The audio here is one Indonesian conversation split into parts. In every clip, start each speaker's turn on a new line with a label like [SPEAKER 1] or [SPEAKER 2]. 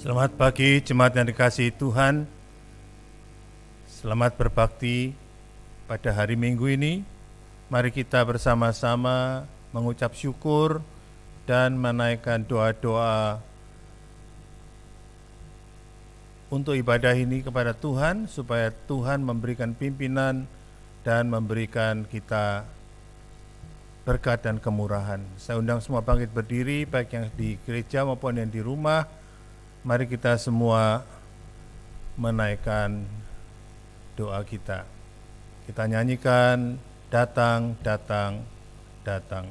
[SPEAKER 1] Selamat pagi jemaat yang dikasihi Tuhan. Selamat berbakti pada hari Minggu ini. Mari kita bersama-sama mengucap syukur dan menaikkan doa-doa untuk ibadah ini kepada Tuhan, supaya Tuhan memberikan pimpinan dan memberikan kita berkat dan kemurahan. Saya undang semua bangkit berdiri, baik yang di gereja maupun yang di rumah. Mari kita semua menaikkan doa kita. Kita nyanyikan, datang, datang, datang.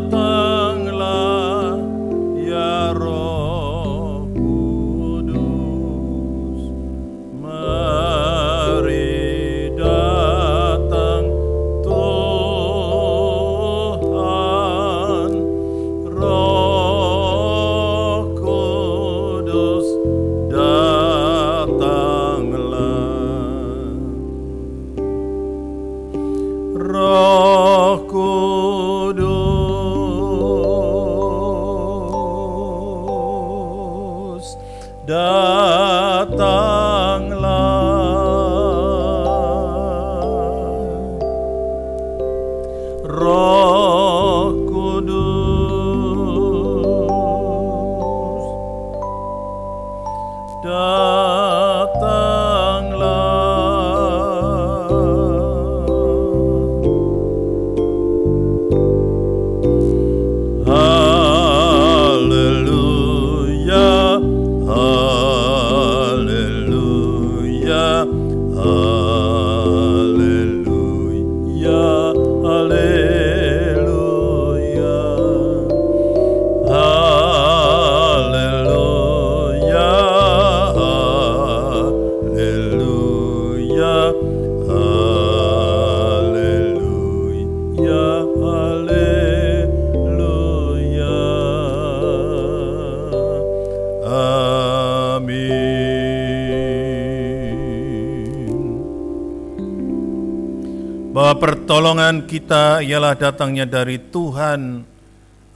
[SPEAKER 1] Datang, Roh Kudus, datanglah. Roh Kudus, datanglah. Haleluya, haleluya, haleluya, haleluya, haleluya, haleluya, haleluya, haleluya. Amin. Bahwa pertolongan kita ialah datangnya dari Tuhan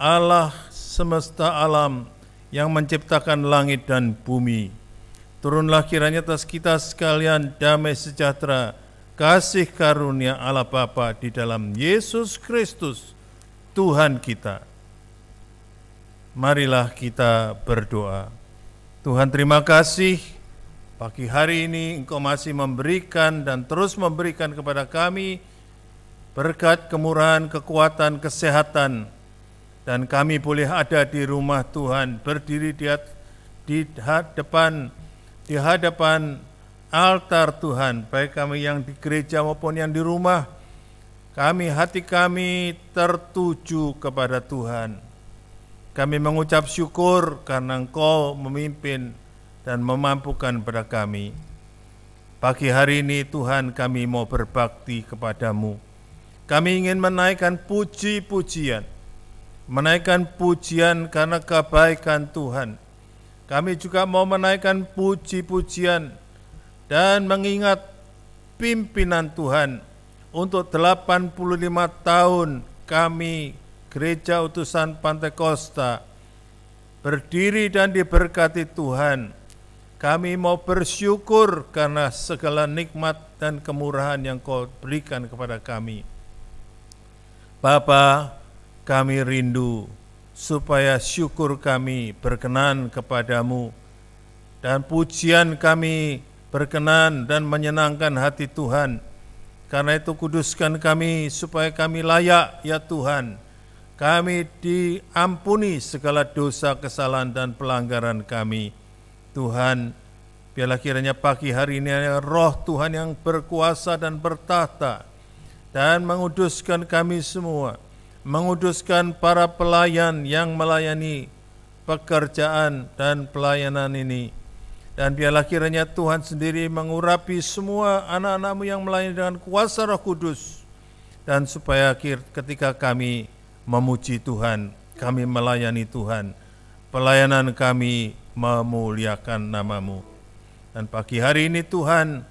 [SPEAKER 1] Allah semesta alam yang menciptakan langit dan bumi. Turunlah kiranya atas kita sekalian damai sejahtera, kasih karunia Allah Bapa di dalam Yesus Kristus Tuhan kita. Marilah kita berdoa. Tuhan, terima kasih pagi hari ini Engkau masih memberikan dan terus memberikan kepada kami berkat, kemurahan, kekuatan, kesehatan, dan kami boleh ada di rumah Tuhan, berdiri di hadapan altar Tuhan, baik kami yang di gereja maupun yang di rumah. Hati kami tertuju kepada Tuhan. Kami mengucap syukur karena Engkau memimpin dan memampukan pada kami. Pagi hari ini Tuhan, kami mau berbakti kepadamu. Kami ingin menaikkan puji-pujian, menaikkan pujian karena kebaikan Tuhan. Kami juga mau menaikkan puji-pujian dan mengingat pimpinan Tuhan untuk 85 tahun kami Gereja Utusan Pantai Kosta berdiri dan diberkati Tuhan. Kami mau bersyukur karena segala nikmat dan kemurahan yang Kau berikan kepada kami. Bapa, kami rindu supaya syukur kami berkenan kepadamu dan pujian kami berkenan dan menyenangkan hati Tuhan. Karena itu kuduskan kami supaya kami layak, ya Tuhan. Kami diampuni segala dosa, kesalahan, dan pelanggaran kami. Tuhan, biarlah kiranya pagi hari ini Roh Tuhan yang berkuasa dan bertahta dan menguduskan kami semua, menguduskan para pelayan yang melayani pekerjaan dan pelayanan ini. Dan biarlah kiranya Tuhan sendiri mengurapi semua anak-anak-Mu yang melayani dengan kuasa Roh Kudus. Dan supaya ketika kami memuji Tuhan, kami melayani Tuhan, pelayanan kami memuliakan nama-Mu. Dan pagi hari ini Tuhan,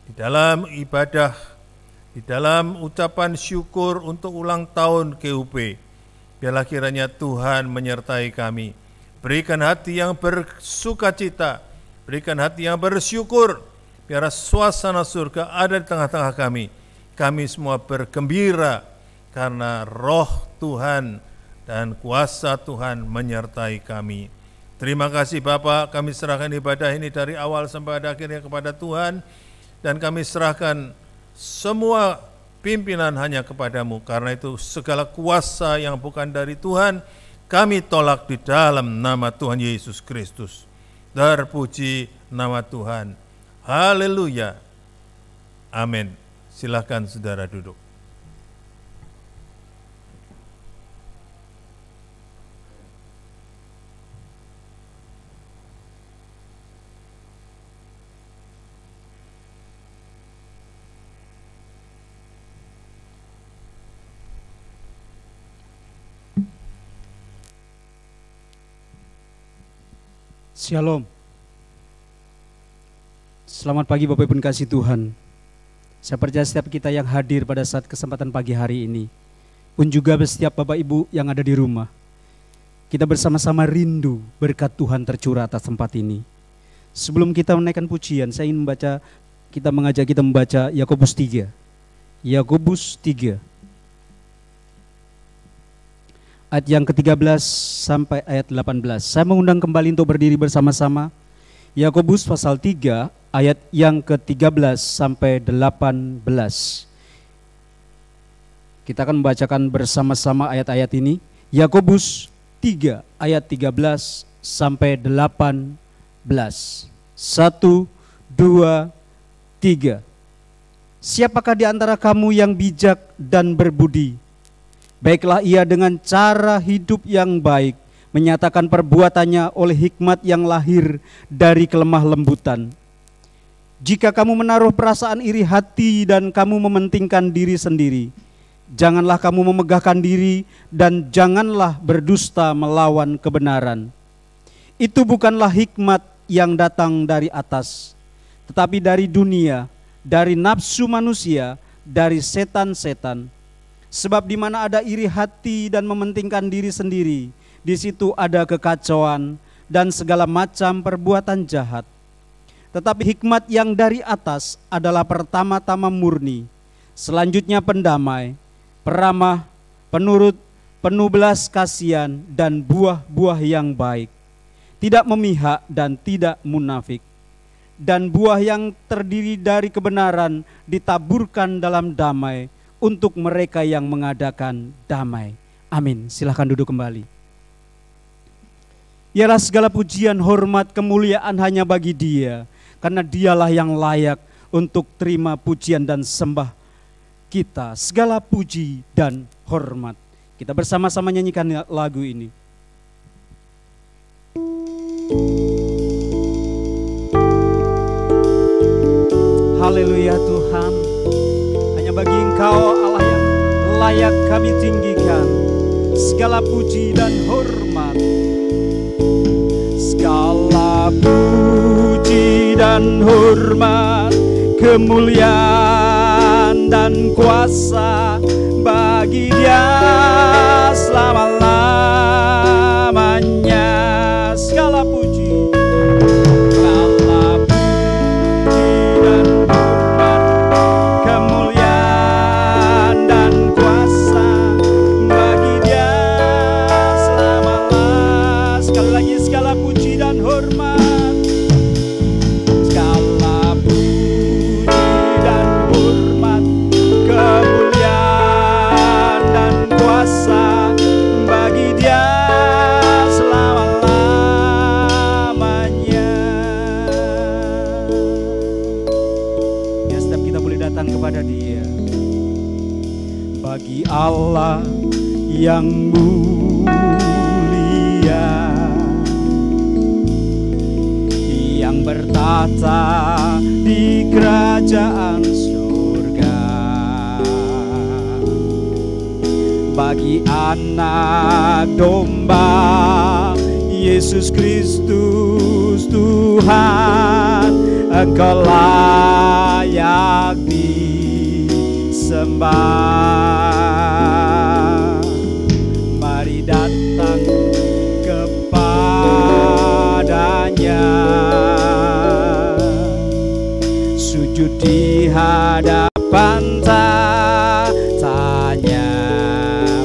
[SPEAKER 1] di dalam ibadah, di dalam ucapan syukur untuk ulang tahun KUP, biarlah kiranya Tuhan menyertai kami. Berikan hati yang bersukacita, berikan hati yang bersyukur, biar suasana surga ada di tengah-tengah kami. Kami semua bergembira karena Roh Tuhan dan kuasa Tuhan menyertai kami. Terima kasih Bapa, kami serahkan ibadah ini dari awal sampai akhirnya kepada Tuhan, dan kami serahkan semua pimpinan hanya kepadamu. Karena itu segala kuasa yang bukan dari Tuhan, kami tolak di dalam nama Tuhan Yesus Kristus. Terpuji nama Tuhan. Haleluya. Amin. Silakan saudara duduk.
[SPEAKER 2] Shalom. Selamat pagi Bapak Ibu kasih Tuhan. Saya percaya setiap kita yang hadir pada saat kesempatan pagi hari ini, pun juga setiap Bapak Ibu yang ada di rumah, kita bersama-sama rindu berkat Tuhan tercurah atas tempat ini. Sebelum kita menaikkan pujian, saya ingin mengajak kita membaca Yakobus 3. Yakobus 3. Ayat yang ke-13 sampai ayat 18. Saya mengundang kembali untuk berdiri bersama-sama. Yakobus pasal 3 ayat yang ke-13 sampai 18. Kita akan membacakan bersama-sama ayat-ayat ini. Yakobus 3 ayat 13 sampai 18. 1, 2, 3. Siapakah di antara kamu yang bijak dan berbudi? Baiklah ia dengan cara hidup yang baik, menyatakan perbuatannya oleh hikmat yang lahir dari kelemah lembutan. Jika kamu menaruh perasaan iri hati dan kamu mementingkan diri sendiri, janganlah kamu memegahkan diri dan janganlah berdusta melawan kebenaran. Itu bukanlah hikmat yang datang dari atas, tetapi dari dunia, dari nafsu manusia, dari setan-setan. Sebab di mana ada iri hati dan mementingkan diri sendiri, di situ ada kekacauan dan segala macam perbuatan jahat. Tetapi hikmat yang dari atas adalah pertama-tama murni, selanjutnya pendamai, peramah, penurut, penuh belas kasihan dan buah-buah yang baik, tidak memihak dan tidak munafik. Dan buah yang terdiri dari kebenaran ditaburkan dalam damai untuk mereka yang mengadakan damai. Amin. Silahkan duduk kembali. Ialah segala pujian, hormat, kemuliaan hanya bagi Dia, karena Dialah yang layak untuk terima pujian dan sembah kita. Segala puji dan hormat. Kita bersama-sama nyanyikan lagu ini. Haleluya Tuhan, hanya bagi Engkau Allah yang layak kami tinggikan segala puji dan hormat. Segala puji dan hormat, kemuliaan dan kuasa bagi Dia selama-lamanya. Segala puji, segala puji dan hormat, kemuliaan dan kuasa bagi Dia selama-lamanya. Sekali lagi, segala puji dan hormat, segala puji dan hormat, kemuliaan dan kuasa bagi Dia selama-lamanya. Ya, setiap kita boleh datang kepada Dia. Bagi Allah yang mulia, yang bertata di kerajaan surga, bagi anak domba Yesus Kristus Tuhan, Engkau layak disembah. Mari datang kepadanya, sujud di hadapan tatanya.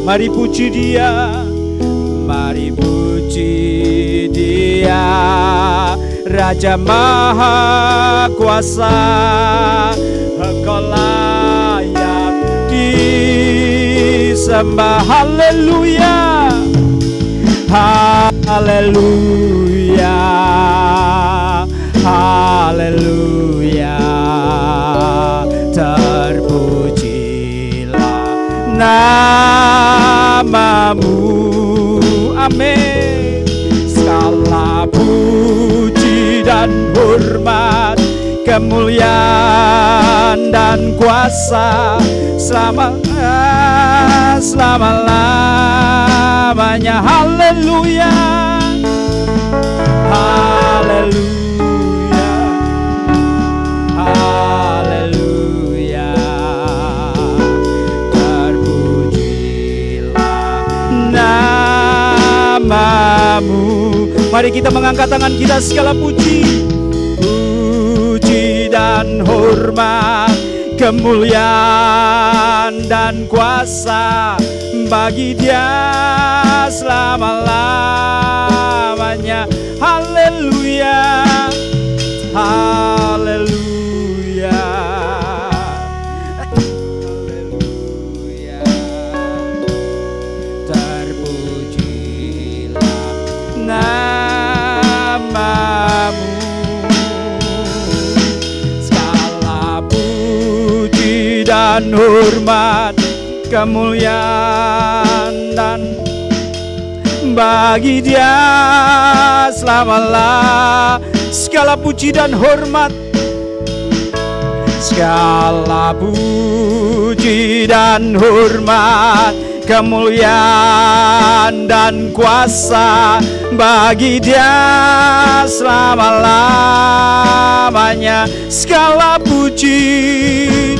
[SPEAKER 2] Mari puji Dia, mari puji Dia, Raja Maha Kuasa. Engkau layak disembah. Haleluya, haleluya, haleluya. Terpujilah namamu. Amin. Segala puji dan hormat, kemuliaan dan kuasa selama-lamanya. Haleluya, haleluya, haleluya. Mari kita mengangkat tangan kita, segala puji, puji dan hormat, kemuliaan dan kuasa bagi Dia selama-lamanya. Haleluya, haleluya, haleluya. Terpujilah namamu, segala puji dan hormat, kemuliaan dan bagi Dia selama-lamanya. Segala puji dan hormat, segala puji dan hormat, kemuliaan dan kuasa bagi Dia selama-lamanya. Segala puji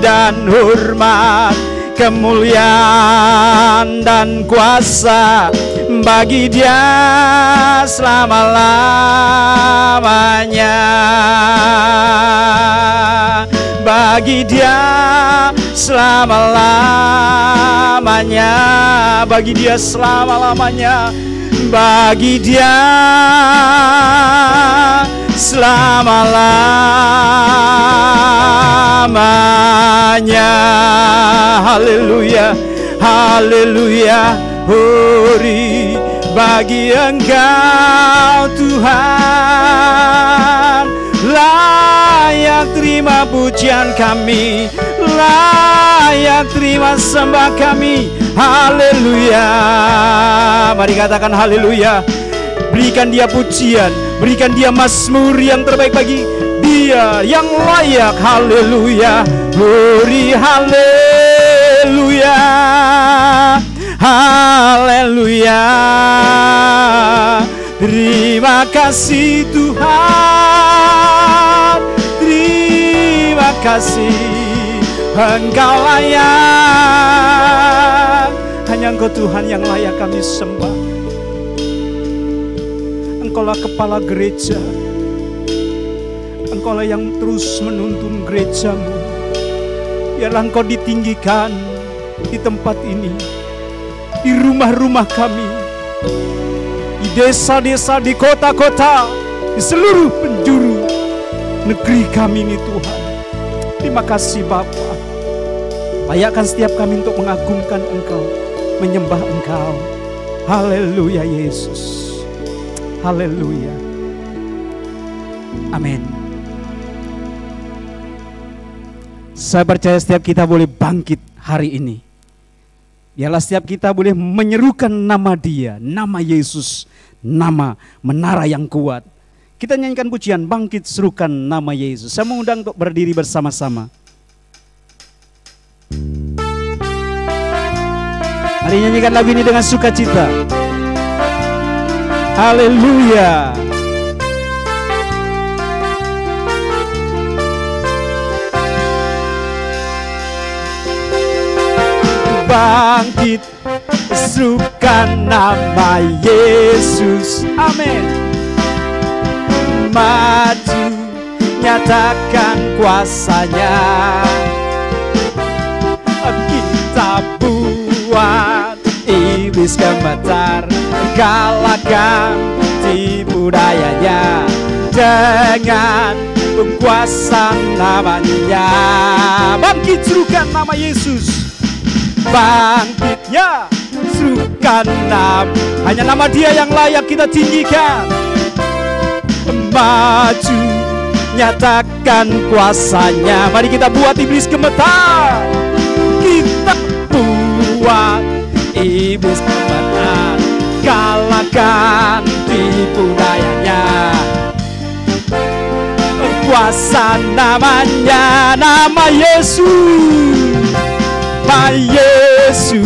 [SPEAKER 2] dan hormat, kemuliaan dan kuasa bagi Dia selama-lamanya. Bagi Dia selama-lamanya, bagi Dia selama-lamanya, bagi Dia selama-lamanya. Haleluya, haleluya. Hori bagi Engkau Tuhan, layak terima pujian kami, layak terima sembah kami. Haleluya. Mari katakan haleluya. Berikan Dia pujian, berikan Dia mazmur yang terbaik bagi Dia yang layak. Haleluya. Hori haleluya, haleluya. Terima kasih Tuhan, terima kasih. Engkau layak, hanya Engkau Tuhan yang layak kami sembah. Engkaulah kepala gereja, Engkaulah yang terus menuntun gerejamu. Biarlah Engkau ditinggikan di tempat ini, di rumah-rumah kami, di desa-desa, di kota-kota, di seluruh penjuru negeri kami ini Tuhan. Terima kasih Bapa. Layakkan setiap kami untuk mengagungkan Engkau, menyembah Engkau. Haleluya Yesus. Haleluya. Amin. Saya percaya setiap kita boleh bangkit hari ini. Biarlah setiap kita boleh menyerukan nama Dia, nama Yesus, nama menara yang kuat. Kita nyanyikan pujian, bangkit serukan nama Yesus. Saya mengundang untuk berdiri bersama-sama. Mari nyanyikan lagu ini dengan sukacita. Haleluya. Bangkit serukan nama Yesus. Amin. Maju nyatakan kuasanya. Kita buat iblis gemetar, kalahkan tipu dayanya dengan kuasa namanya. Bangkit serukan nama Yesus. Bangkitnya serukan nama, hanya nama Dia yang layak kita tinggikan. Maju nyatakan kuasanya. Mari kita buat iblis gemetar, kita buat iblis gemetar, kalahkan tipu dayanya. Kuasa namanya, nama Yesus. Nama Yesus,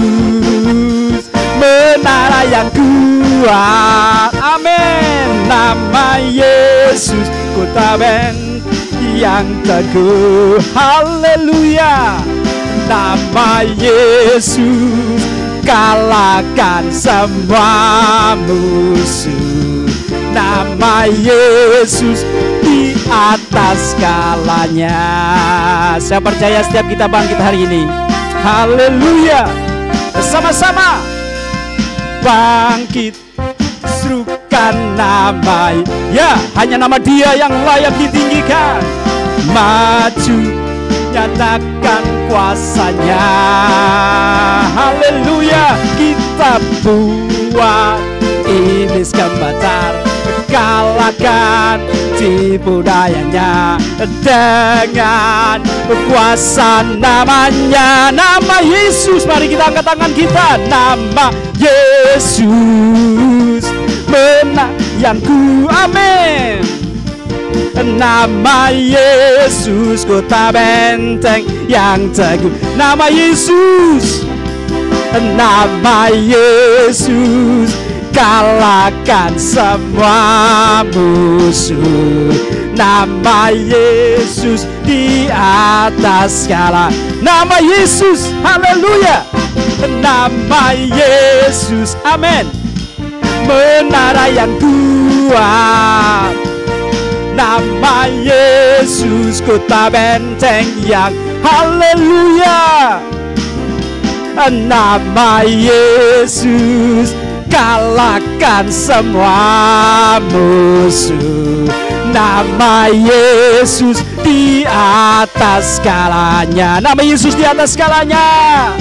[SPEAKER 2] menara yang kuat. Amin. Nama Yesus, kota benteng yang teguh. Haleluya. Nama Yesus, kalahkan semua musuh. Nama Yesus di atas segalanya. Saya percaya setiap kita bangkit hari ini, haleluya, bersama-sama bangkit, serukan nama, ya hanya nama Dia yang layak ditinggikan. Maju, nyatakan kuasanya, haleluya. Kita buat iblis gembatar, kalahkan tipu dayanya dengan kuasa namanya, nama Yesus. Mari kita angkat tangan kita. Nama Yesus menayangku, amin. Nama Yesus kota benteng yang teguh. Nama Yesus, nama Yesus kalahkan semua musuh. Nama Yesus di atas segala. Nama Yesus, haleluya. Nama Yesus, amin. Menara yang kuat. Nama Yesus kota benteng yang, haleluya. Nama Yesus kalahkan semua musuh. Nama Yesus di atas segalanya. Nama Yesus di atas segalanya.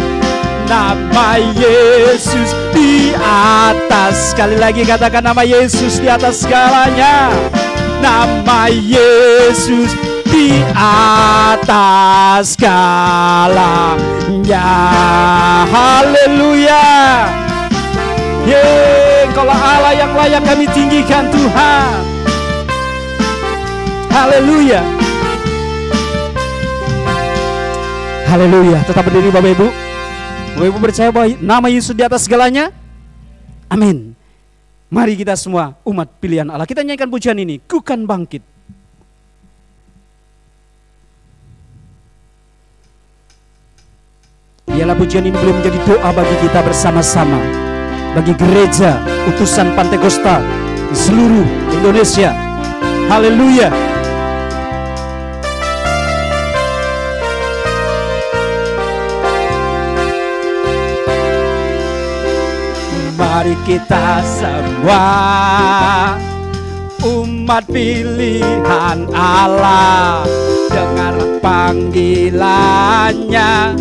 [SPEAKER 2] Nama Yesus di atas. Sekali lagi katakan, nama Yesus di atas segalanya. Nama Yesus di atas segalanya. Haleluya. Engkaulah Allah yang layak kami tinggikan, Tuhan. Haleluya. Haleluya. Tetap berdiri Bapak Ibu. Bapak Ibu percaya bahwa nama Yesus di atas segalanya? Amin. Mari kita semua umat pilihan Allah, kita nyanyikan pujian ini, Ku kan bangkit. Biarlah pujian ini boleh menjadi doa bagi kita bersama-sama, bagi gereja utusan Pantekosta di seluruh Indonesia. Haleluya. Mari kita semua umat pilihan Allah, dengar panggilannya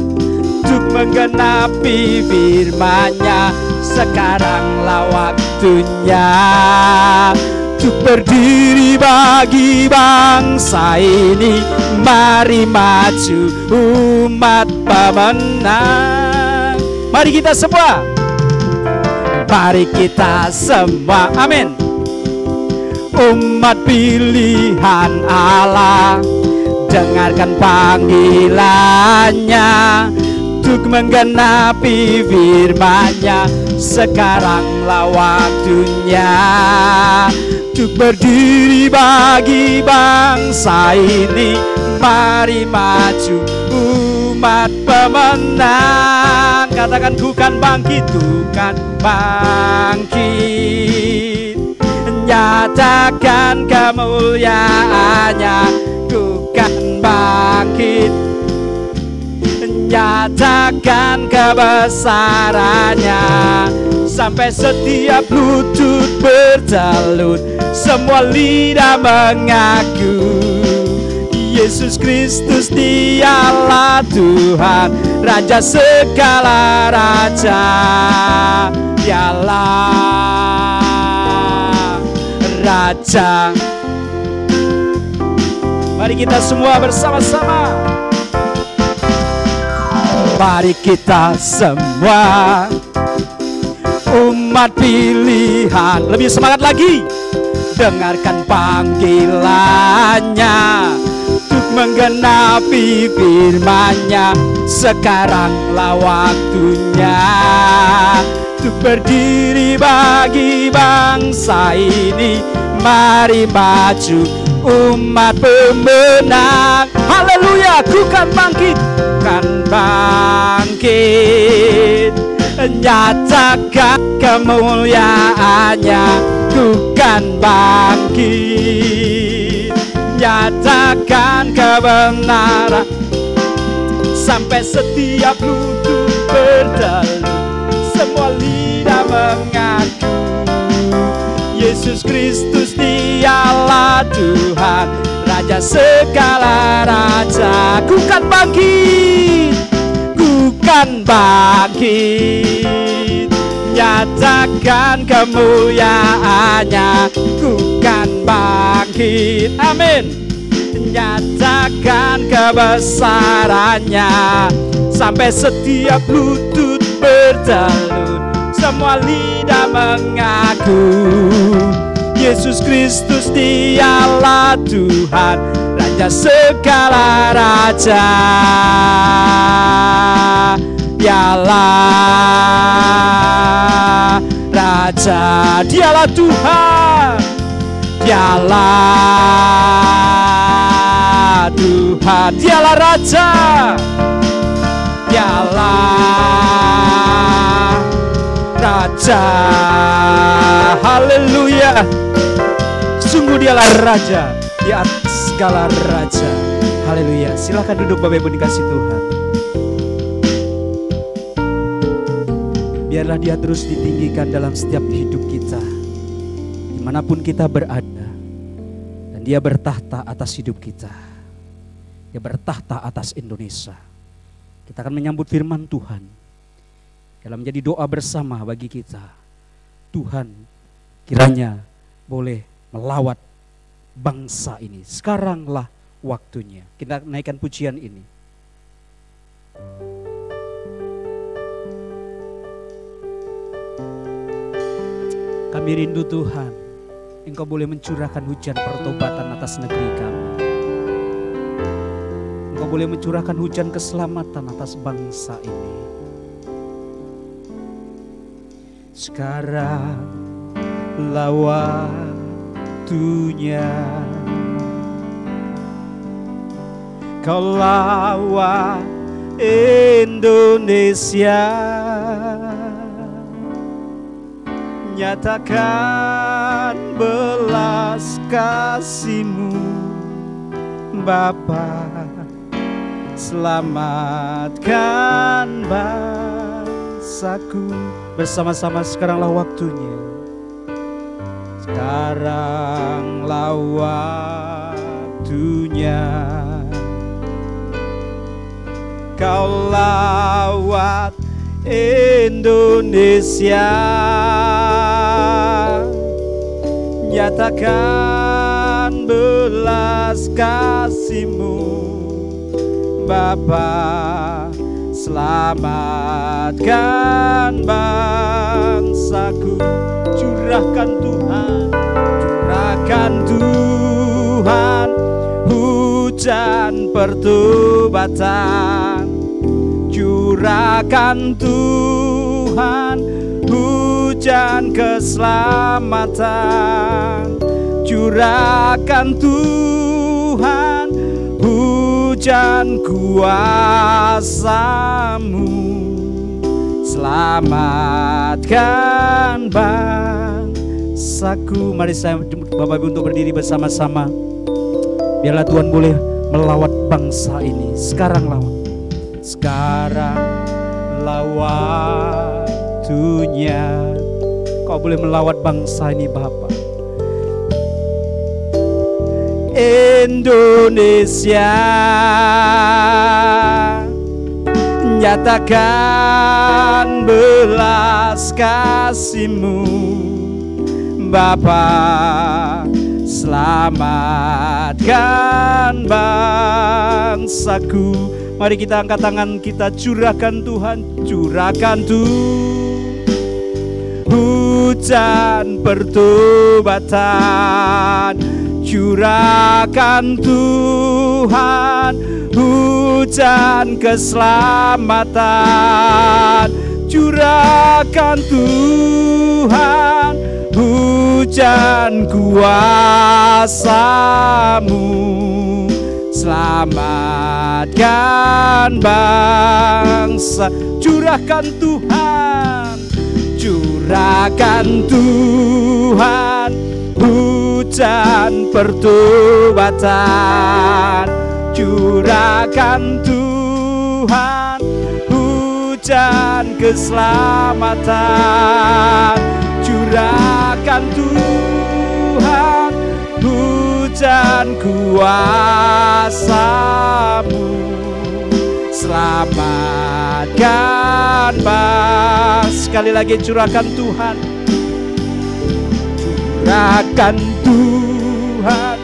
[SPEAKER 2] untuk menggenapi firman-Nya. Sekaranglah waktunya untuk berdiri bagi bangsa ini. Mari maju umat pemenang. Mari kita semua, mari kita semua, amin. Umat pilihan Allah, dengarkan panggilannya untuk menggenapi firman-Nya. Sekaranglah waktunya untuk berdiri bagi bangsa ini. Mari maju umat pemenang. Katakan, ku kan bangkit, ku kan bangkit. Nyatakan kemuliaannya, ku kan bangkit. Nyatakan kebesarannya, sampai setiap lutut bertelut, semua lidah mengaku Yesus Kristus Dialah Tuhan, Raja segala raja. Dialah Raja. Mari kita semua bersama-sama. Mari kita semua umat pilihan, lebih semangat lagi. Dengarkan panggilannya untuk menggenapi firman-Nya. Sekaranglah waktunya untuk berdiri bagi bangsa ini. Mari maju umat pemenang. Haleluya, ku kan bangkit, kan bangkit. nyatakan kemuliaannya, ku kan bangkit. Nyatakan kebenaran sampai setiap lutut bertelut, semua lidah mengaku Yesus Kristus dialah Tuhan, Raja segala raja. Ku kan bangkit, ku kan bangkit. Nyatakan kemuliaannya, ku kan bangkit. Amin. Nyatakan kebesarannya sampai setiap lutut bertelut, semua lidah mengaku Yesus Kristus dialah Tuhan, Raja segala raja. Dialah Raja, dialah Tuhan, dialah Tuhan, dialah Raja, dialah Raja. Haleluya. Sungguh dialah Raja di atas segala raja. Haleluya. Silakan duduk Bapak Ibu dikasih Tuhan. Biarlah Dia terus ditinggikan dalam setiap hidup kita, dimanapun kita berada. Dan Dia bertahta atas hidup kita. Dia bertahta atas Indonesia. Kita akan menyambut firman Tuhan dalam menjadi doa bersama bagi kita. Tuhan kiranya boleh melawat bangsa ini. Sekaranglah waktunya. Kita naikkan pujian ini. Kami rindu Tuhan, Engkau boleh mencurahkan hujan pertobatan atas negeri kami. Engkau boleh mencurahkan hujan keselamatan atas bangsa ini. Sekarang waktunya, Kau lawat Indonesia. Nyatakan belas kasih-Mu Bapa, selamatkan bangsaku. Bersama-sama sekaranglah waktunya. Sekaranglah waktunya, Kau lawat Indonesia. Nyatakan belas kasih-Mu Bapa, selamatkan bangsaku. Curahkan Tuhan, curahkan Tuhan hujan pertobatan. Curahkan Tuhan hujan keselamatan. Curahkan Tuhan hujan kuasa-Mu. Selamatkan bangsaku. Mari saya Bapak Ibu untuk berdiri bersama-sama. Biarlah Tuhan boleh melawat bangsa ini. Sekarang lawat. Sekaranglah waktunya, Kau boleh melawat bangsa ini Bapa. Indonesia, nyatakan belas kasih-Mu Bapa, selamatkan bangsaku. Mari kita angkat tangan kita, curahkan Tuhan, curahkan hujan pertobatan. Curahkan Tuhan hujan keselamatan. Curahkan Tuhan hujan kuasa-Mu. Selamatkan bangsa. Curahkan Tuhan, curahkan Tuhan hujan pertobatan. Curahkan Tuhan hujan keselamatan. Curahkan Tuhan hujan kuasa-Mu. Selamatkan bangsa. Sekali lagi, curahkan Tuhan, curahkan Tuhan.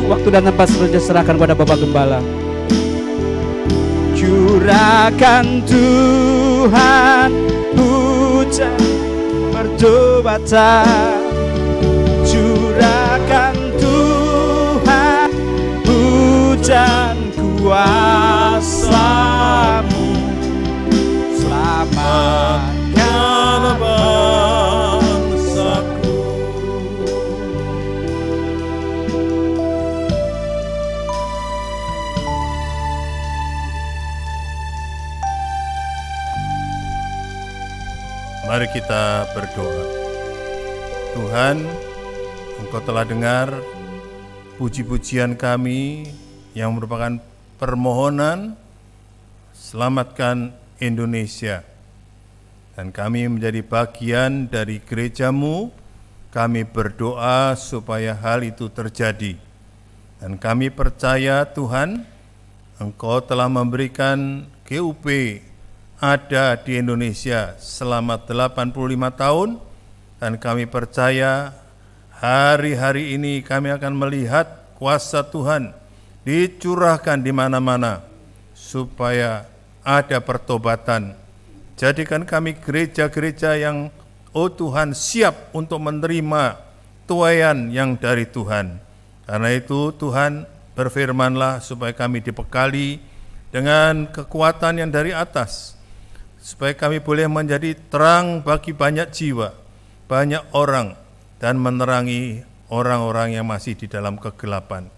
[SPEAKER 2] Waktu dan tempat selanjutnya serahkan kepada Bapak Gembala. Curahkan Tuhan hujan pertobatan. Curahkan Tuhan hujan kuasa-Mu. Selamatkan bangsaku.
[SPEAKER 1] Mari kita berdoa. Tuhan, Engkau telah dengar puji-pujian kami yang merupakan permohonan selamatkan Indonesia. Dan kami menjadi bagian dari gereja-Mu, kami berdoa supaya hal itu terjadi. Dan kami percaya Tuhan, Engkau telah memberikan GUP ada di Indonesia selama 85 tahun, dan kami percaya hari-hari ini kami akan melihat kuasa Tuhan dicurahkan di mana-mana supaya ada pertobatan. Jadikan kami gereja-gereja yang, oh Tuhan, siap untuk menerima tuaian yang dari Tuhan. Karena itu Tuhan, berfirman-Lah supaya kami dibekali dengan kekuatan yang dari atas, supaya kami boleh menjadi terang bagi banyak jiwa, banyak orang, dan menerangi orang-orang yang masih di dalam kegelapan.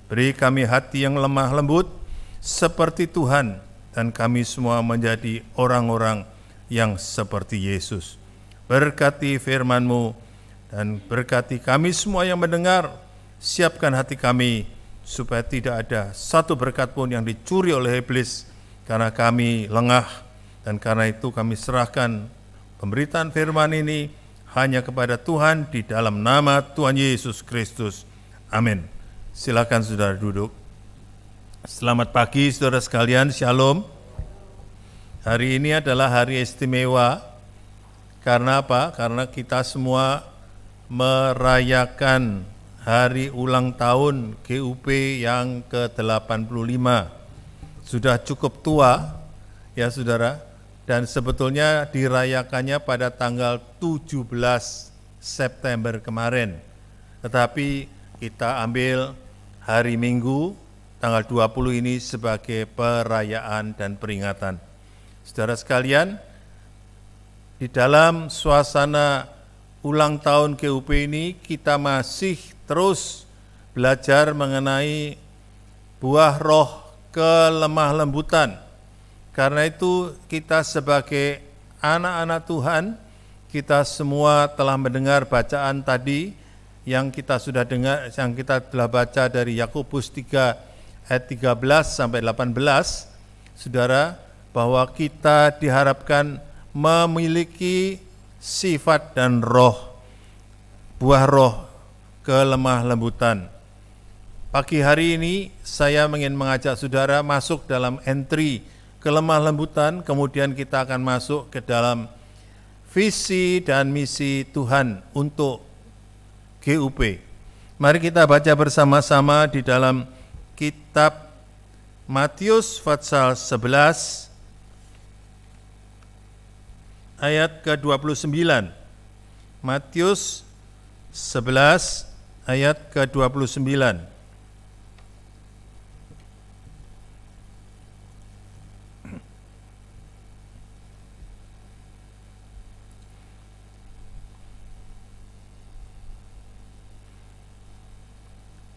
[SPEAKER 1] Beri kami hati yang lemah lembut seperti Tuhan, dan kami semua menjadi orang-orang yang seperti Yesus. Berkati firman-Mu dan berkati kami semua yang mendengar. Siapkan hati kami supaya tidak ada satu berkat pun yang dicuri oleh iblis, karena kami lengah, dan karena itu kami serahkan pemberitaan firman ini hanya kepada Tuhan di dalam nama Tuhan Yesus Kristus. Amin. Silakan saudara duduk. Selamat pagi saudara sekalian, Shalom. Hari ini adalah hari istimewa. Karena apa? Karena kita semua merayakan hari ulang tahun GUP yang ke-85. Sudah cukup tua ya saudara, dan sebetulnya dirayakannya pada tanggal 17 September kemarin. Tetapi kita ambil hari Minggu tanggal 20 ini sebagai perayaan dan peringatan. Saudara sekalian, di dalam suasana ulang tahun GUP ini kita masih terus belajar mengenai buah roh kelemah lembutan. Karena itu kita sebagai anak-anak Tuhan, kita semua telah mendengar bacaan tadi yang kita sudah dengar, yang kita telah baca dari Yakobus 3 ayat 13 sampai 18, saudara, bahwa kita diharapkan memiliki sifat dan roh, buah roh kelemah lembutan. Pagi hari ini saya ingin mengajak saudara masuk dalam entry kelemah lembutan, kemudian kita akan masuk ke dalam visi dan misi Tuhan untuk GUP. Mari kita baca bersama-sama di dalam kitab Matius pasal 11 ayat ke-29. Matius 11 ayat ke-29.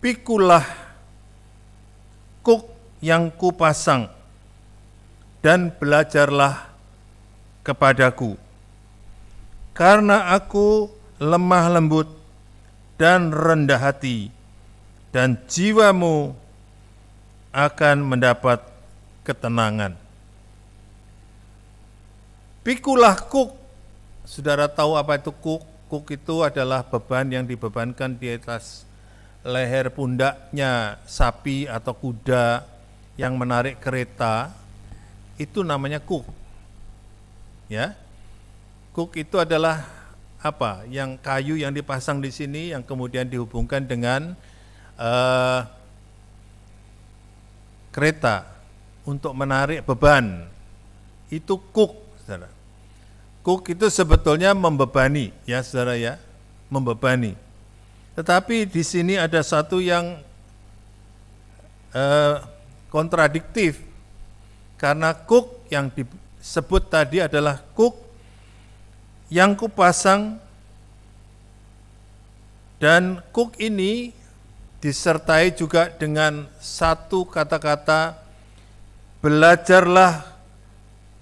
[SPEAKER 1] Pikulah yang kupasang, dan belajarlah kepadaku. Karena aku lemah lembut dan rendah hati, dan jiwamu akan mendapat ketenangan. Pikulah kuk. Saudara tahu apa itu kuk? Kuk itu adalah beban yang dibebankan di atas leher pundaknya sapi atau kuda yang menarik kereta. Itu namanya kuk. Ya. Kuk itu adalah apa? Yang kayu yang dipasang di sini yang kemudian dihubungkan dengan kereta untuk menarik beban. Itu kuk, saudara. Kuk itu sebetulnya membebani, ya saudara ya, membebani. Tetapi di sini ada satu yang kontradiktif, karena kuk yang disebut tadi adalah kuk yang kupasang, dan kuk ini disertai juga dengan satu kata-kata, belajarlah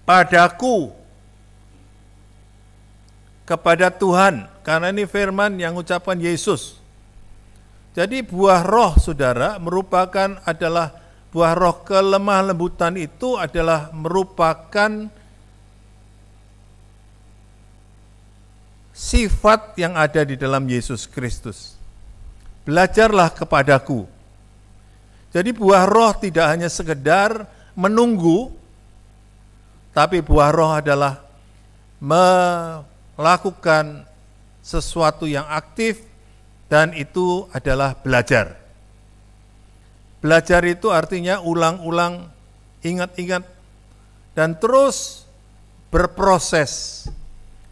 [SPEAKER 1] padaku, kepada Tuhan, karena ini firman yang ucapan Yesus. Jadi buah roh, saudara, adalah buah roh kelemah lembutan itu adalah merupakan sifat yang ada di dalam Yesus Kristus. Belajarlah kepadaku. Jadi buah roh tidak hanya sekedar menunggu, tapi buah roh adalah melakukan sesuatu yang aktif, dan itu adalah belajar. Belajar itu artinya ulang-ulang, ingat-ingat, dan terus berproses.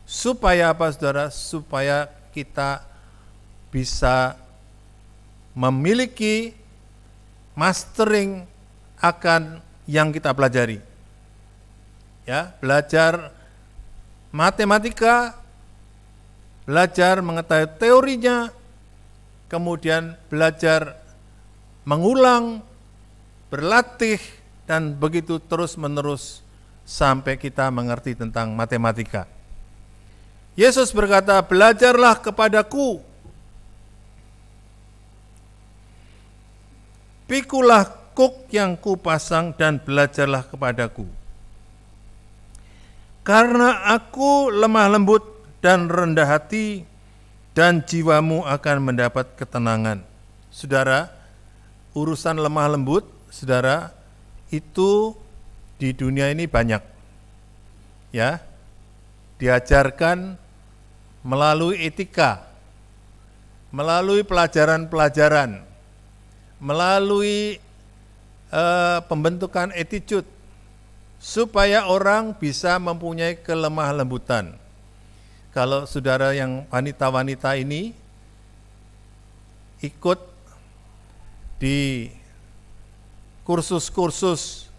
[SPEAKER 1] Supaya apa, saudara? Supaya kita bisa memiliki mastering akan yang kita pelajari. Ya, belajar matematika, belajar mengetahui teorinya, kemudian belajar mengulang, berlatih, dan begitu terus-menerus sampai kita mengerti tentang matematika. Yesus berkata, belajarlah kepadaku. Pikulah kuk yang kupasang dan belajarlah kepadaku. Karena aku lemah lembut dan rendah hati, dan jiwamu akan mendapat ketenangan. Saudara, urusan lemah lembut, saudara, itu di dunia ini banyak. Ya, diajarkan melalui etika, melalui pelajaran-pelajaran, melalui pembentukan attitude, supaya orang bisa mempunyai kelemah lembutan. Kalau saudara yang wanita-wanita ini ikut di kursus-kursus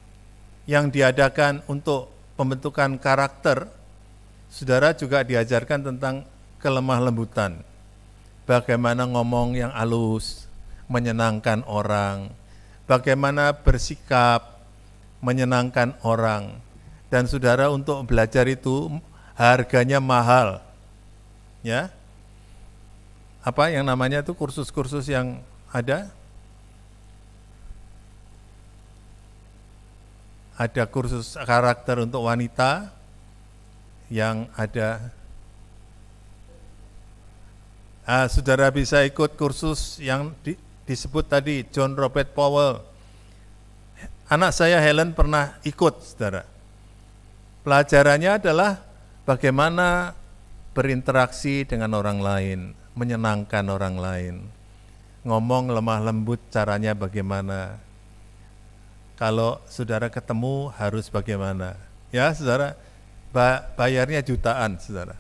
[SPEAKER 1] yang diadakan untuk pembentukan karakter, saudara juga diajarkan tentang kelemah lembutan. Bagaimana ngomong yang halus, menyenangkan orang, bagaimana bersikap, menyenangkan orang. Dan saudara, untuk belajar itu harganya mahal. Ya. Apa yang namanya itu kursus-kursus yang ada? Ada kursus karakter untuk wanita yang ada. Saudara bisa ikut kursus yang disebut tadi John Robert Powell. Anak saya Helen pernah ikut, saudara. Pelajarannya adalah bagaimana berinteraksi dengan orang lain, menyenangkan orang lain. Ngomong lemah lembut caranya bagaimana. Kalau saudara ketemu harus bagaimana. Ya, saudara, bayarnya jutaan, saudara.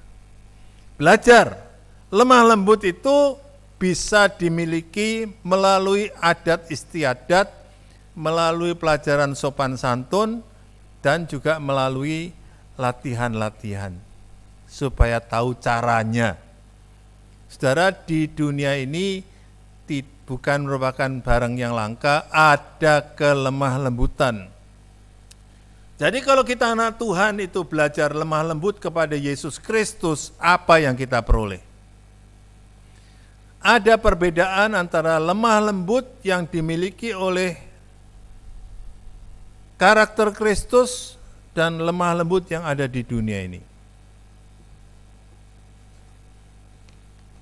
[SPEAKER 1] Belajar. Lemah lembut itu bisa dimiliki melalui adat istiadat, melalui pelajaran sopan santun, dan juga melalui latihan-latihan, supaya tahu caranya. Saudara, di dunia ini bukan merupakan barang yang langka, ada kelemah lembutan. Jadi kalau kita anak Tuhan itu belajar lemah lembut kepada Yesus Kristus, apa yang kita peroleh? Ada perbedaan antara lemah lembut yang dimiliki oleh karakter Kristus dan lemah lembut yang ada di dunia ini.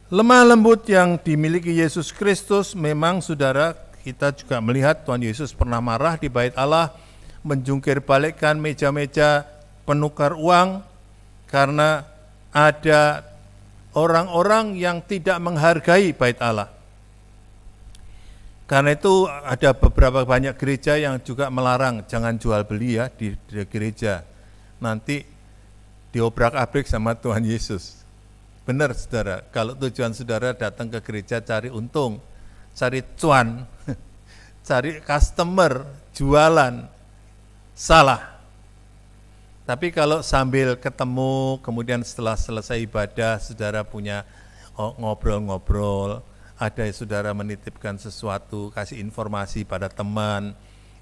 [SPEAKER 1] Lemah lembut yang dimiliki Yesus Kristus memang saudara, kita juga melihat Tuhan Yesus pernah marah di bait Allah, menjungkir balikkan meja-meja penukar uang karena ada orang-orang yang tidak menghargai bait Allah. Karena itu ada beberapa banyak gereja yang juga melarang jangan jual beli ya di gereja. Nanti diobrak-abrik sama Tuhan Yesus. Benar saudara, kalau tujuan saudara datang ke gereja cari untung, cari cuan, cari customer, jualan, salah. Tapi kalau sambil ketemu, kemudian setelah selesai ibadah, saudara punya ngobrol-ngobrol, ada saudara menitipkan sesuatu, kasih informasi pada teman,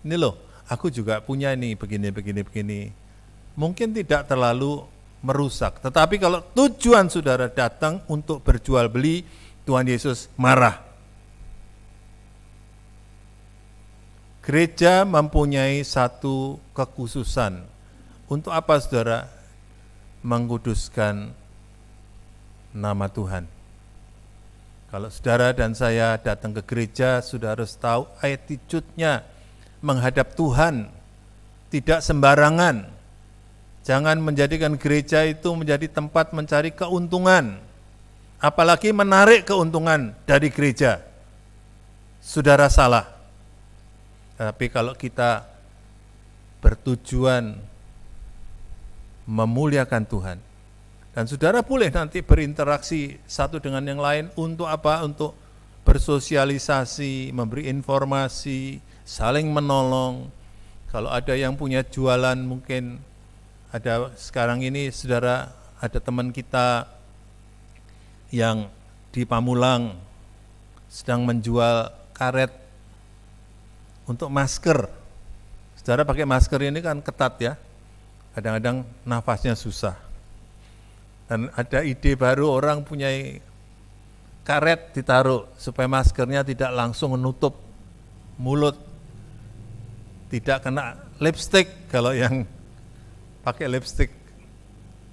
[SPEAKER 1] ini loh, aku juga punya nih, begini. Mungkin tidak terlalu merusak, tetapi kalau tujuan saudara datang untuk berjual beli, Tuhan Yesus marah. Gereja mempunyai satu kekhususan. Untuk apa saudara? Mengkuduskan nama Tuhan. Kalau saudara dan saya datang ke gereja, saudara harus tahu attitude-nya menghadap Tuhan, tidak sembarangan. Jangan menjadikan gereja itu menjadi tempat mencari keuntungan, apalagi menarik keuntungan dari gereja. Saudara salah. Tapi kalau kita bertujuan memuliakan Tuhan, dan saudara boleh nanti berinteraksi satu dengan yang lain untuk apa? Untuk bersosialisasi, memberi informasi, saling menolong. Kalau ada yang punya jualan, mungkin ada sekarang ini saudara, ada teman kita yang di Pamulang sedang menjual karet untuk masker. Saudara pakai masker ini kan ketat ya, kadang-kadang nafasnya susah. Dan ada ide baru, orang punya karet ditaruh supaya maskernya tidak langsung menutup mulut, tidak kena lipstik. Kalau yang pakai lipstik,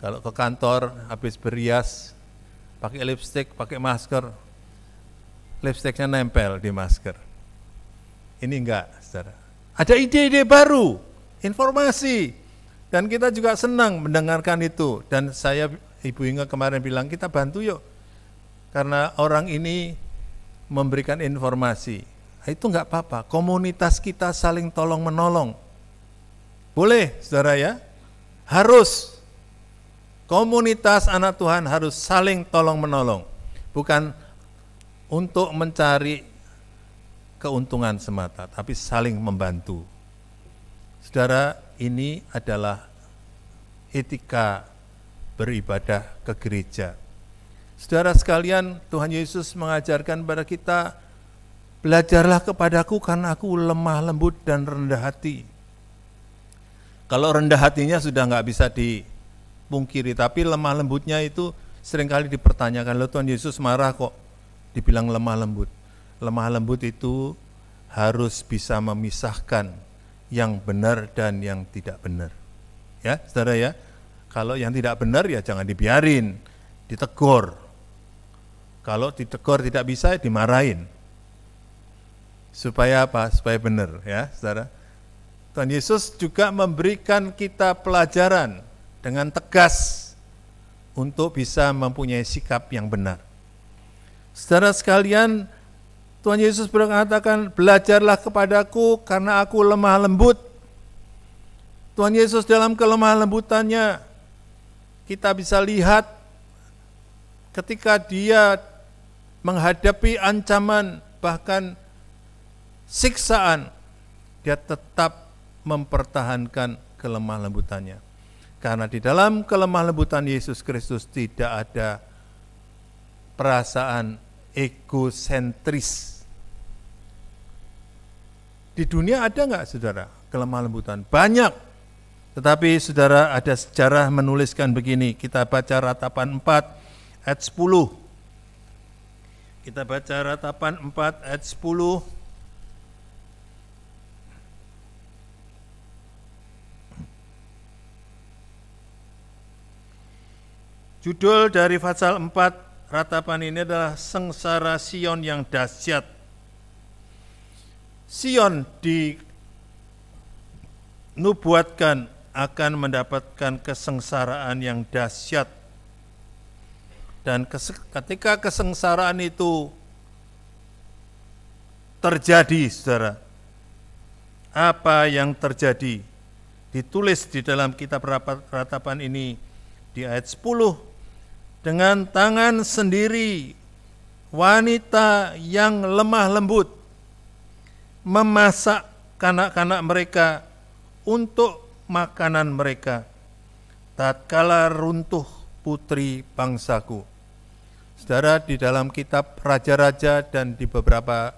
[SPEAKER 1] kalau ke kantor habis berias, pakai lipstik, pakai masker, lipstiknya nempel di masker. Ini enggak, saudara. Ada ide-ide baru, informasi, dan kita juga senang mendengarkan itu. Dan saya, Ibu Inga kemarin bilang, kita bantu yuk, karena orang ini memberikan informasi. Itu enggak apa-apa, komunitas kita saling tolong-menolong. Boleh, saudara ya? Harus. Komunitas anak Tuhan harus saling tolong-menolong. Bukan untuk mencari keuntungan semata, tapi saling membantu. Saudara, ini adalah etika beribadah ke gereja. Saudara sekalian, Tuhan Yesus mengajarkan kepada kita, belajarlah kepadaku karena aku lemah lembut dan rendah hati. Kalau rendah hatinya sudah nggak bisa dipungkiri, tapi lemah lembutnya itu seringkali dipertanyakan. Loh, Tuhan Yesus marah kok dibilang lemah lembut. Lemah lembut itu harus bisa memisahkan yang benar dan yang tidak benar. Ya, saudara ya. Kalau yang tidak benar ya jangan dibiarin, ditegur. Kalau ditegur tidak bisa, dimarahin. Supaya apa? Supaya benar, ya, saudara. Tuhan Yesus juga memberikan kita pelajaran dengan tegas untuk bisa mempunyai sikap yang benar. Saudara sekalian, Tuhan Yesus berkatakan, belajarlah kepadaku karena aku lemah lembut. Tuhan Yesus dalam kelemah lembutannya, kita bisa lihat ketika dia menghadapi ancaman, bahkan siksaan, dia tetap mempertahankan kelemah lembutannya. Karena di dalam kelemah lembutan Yesus Kristus tidak ada perasaan egosentris. Di dunia ada nggak saudara kelemah lembutan? Banyak. Tetapi saudara ada sejarah menuliskan begini, kita baca Ratapan 4 ayat 10. Kita baca Ratapan 4 ayat 10. Judul dari pasal 4 Ratapan ini adalah Sengsara Sion yang Dahsyat. Sion dinubuatkan akan mendapatkan kesengsaraan yang dahsyat. Dan ketika kesengsaraan itu terjadi, saudara, apa yang terjadi? Ditulis di dalam kitab Ratapan ini di ayat 10, dengan tangan sendiri wanita yang lemah lembut memasak kanak-kanak mereka untuk makanan mereka, tatkala runtuh putri bangsaku. Saudara, di dalam kitab Raja-Raja dan di beberapa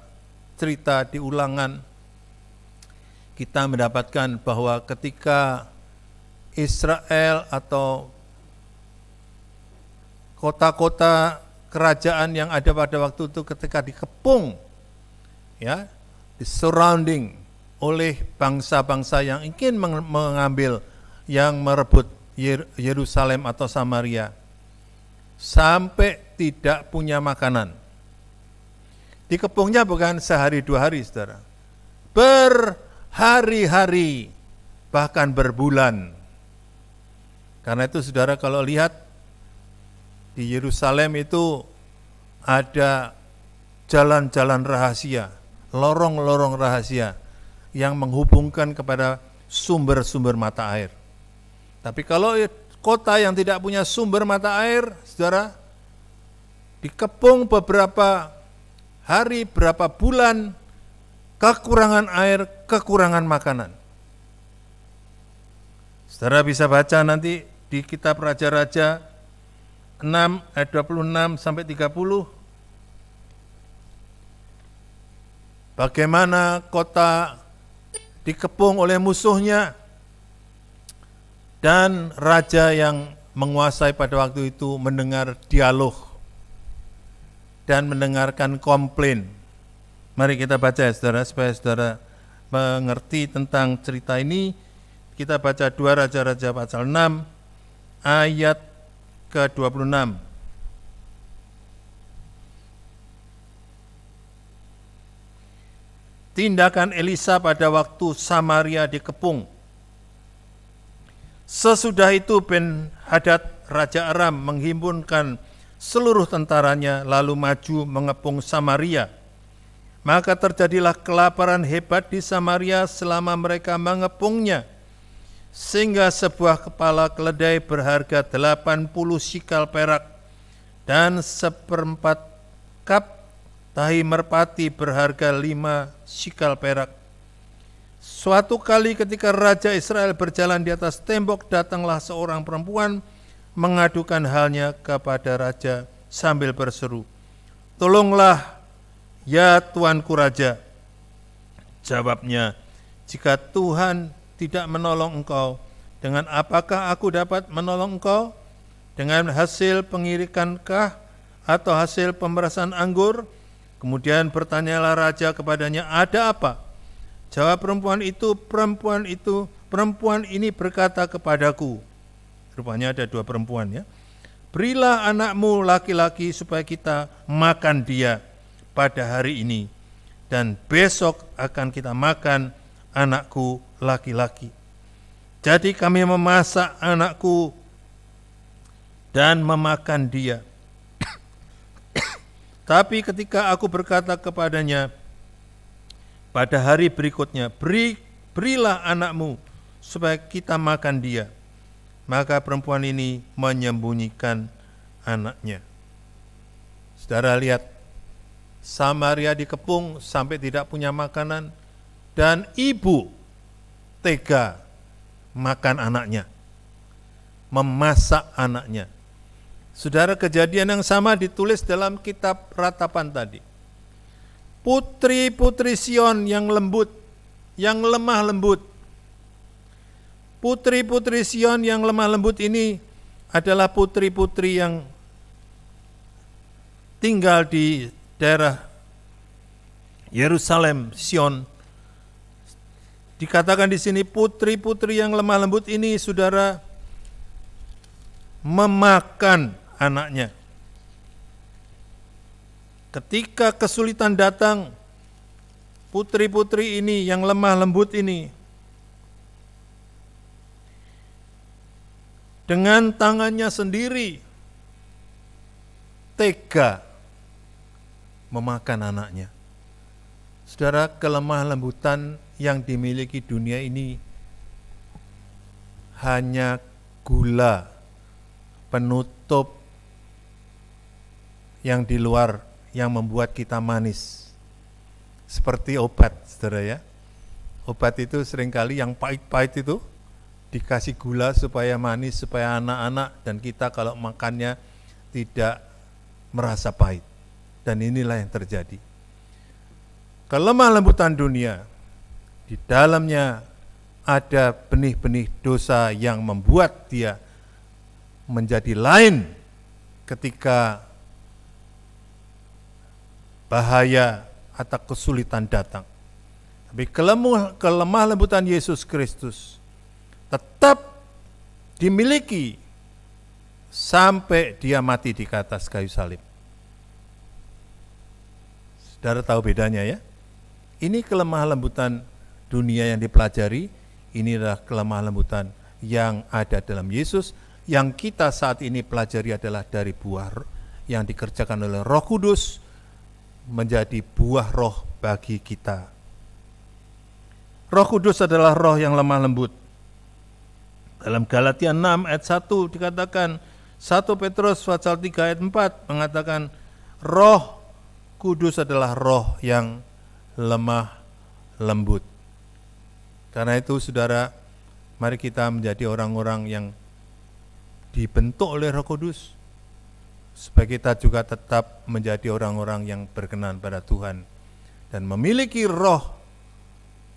[SPEAKER 1] cerita di Ulangan, kita mendapatkan bahwa ketika Israel atau kota-kota kerajaan yang ada pada waktu itu ketika dikepung, ya, di surrounding oleh bangsa-bangsa yang ingin mengambil, yang merebut Yerusalem atau Samaria, sampai tidak punya makanan. Dikepungnya bukan sehari dua hari, saudara, berhari-hari, bahkan berbulan. Karena itu saudara, kalau lihat di Yerusalem itu ada jalan-jalan rahasia, lorong-lorong rahasia yang menghubungkan kepada sumber-sumber mata air. Tapi kalau kota yang tidak punya sumber mata air, saudara, dikepung beberapa hari, berapa bulan, kekurangan air, kekurangan makanan. Saudara bisa baca nanti di kitab Raja-Raja 6 ayat 26 sampai 30. Bagaimana kota dikepung oleh musuhnya, dan raja yang menguasai pada waktu itu mendengar dialog dan mendengarkan komplain. Mari kita baca ya saudara, supaya saudara mengerti tentang cerita ini. Kita baca 2 Raja-Raja pasal 6 ayat ke-26. Tindakan Elisa pada waktu Samaria dikepung. Sesudah itu Ben-Hadad Raja Aram menghimpunkan seluruh tentaranya lalu maju mengepung Samaria. Maka terjadilah kelaparan hebat di Samaria selama mereka mengepungnya, sehingga sebuah kepala keledai berharga 80 sikal perak dan 1/4 kap tahi merpati berharga 5 sikal perak. Suatu kali ketika Raja Israel berjalan di atas tembok, datanglah seorang perempuan mengadukan halnya kepada raja sambil berseru, "Tolonglah, ya tuanku raja." Jawabnya, "Jika Tuhan tidak menolong engkau, dengan apakah aku dapat menolong engkau? Dengan hasil pengirikankah atau hasil pemerasan anggur?" Kemudian bertanyalah raja kepadanya, "Ada apa?" Jawab perempuan ini berkata kepadaku, rupanya ada 2 perempuan ya, "Berilah anakmu laki-laki supaya kita makan dia pada hari ini, dan besok akan kita makan anakku laki-laki." Jadi kami memasak anakku dan memakan dia. Tapi ketika aku berkata kepadanya pada hari berikutnya, berilah anakmu supaya kita makan dia, maka perempuan ini menyembunyikan anaknya. Saudara lihat, Samaria dikepung sampai tidak punya makanan, dan ibu tega makan anaknya, memasak anaknya. Saudara, kejadian yang sama ditulis dalam kitab Ratapan tadi. Putri-putri Sion yang lembut yang lemah lembut. Putri-putri Sion yang lemah lembut ini adalah putri-putri yang tinggal di daerah Yerusalem, Sion. Dikatakan di sini putri-putri yang lemah lembut ini, saudara, memakan anaknya. Ketika kesulitan datang, putri-putri ini yang lemah lembut ini dengan tangannya sendiri tega memakan anaknya. Saudara, kelemah lembutan yang dimiliki dunia ini hanya gula penutup yang di luar yang membuat kita manis. Seperti obat, saudara ya. Obat itu seringkali yang pahit-pahit itu dikasih gula supaya manis, supaya anak-anak dan kita kalau makannya tidak merasa pahit. Dan inilah yang terjadi. Kelemah lembutan dunia, di dalamnya ada benih-benih dosa yang membuat dia menjadi lain ketika bahaya atau kesulitan datang. Tapi kelemah lembutan Yesus Kristus tetap dimiliki sampai dia mati di atas kayu salib. Saudara tahu bedanya ya? Ini kelemah lembutan dunia yang dipelajari, inilah kelemah lembutan yang ada dalam Yesus. Yang kita saat ini pelajari adalah dari buah yang dikerjakan oleh Roh Kudus menjadi buah roh bagi kita. Roh Kudus adalah roh yang lemah lembut. Dalam Galatia 6 ayat 1 dikatakan, 1 Petrus pasal 3 ayat 4 mengatakan Roh Kudus adalah roh yang lemah lembut. Karena itu saudara, mari kita menjadi orang-orang yang dibentuk oleh Roh Kudus supaya kita juga tetap menjadi orang-orang yang berkenan pada Tuhan dan memiliki roh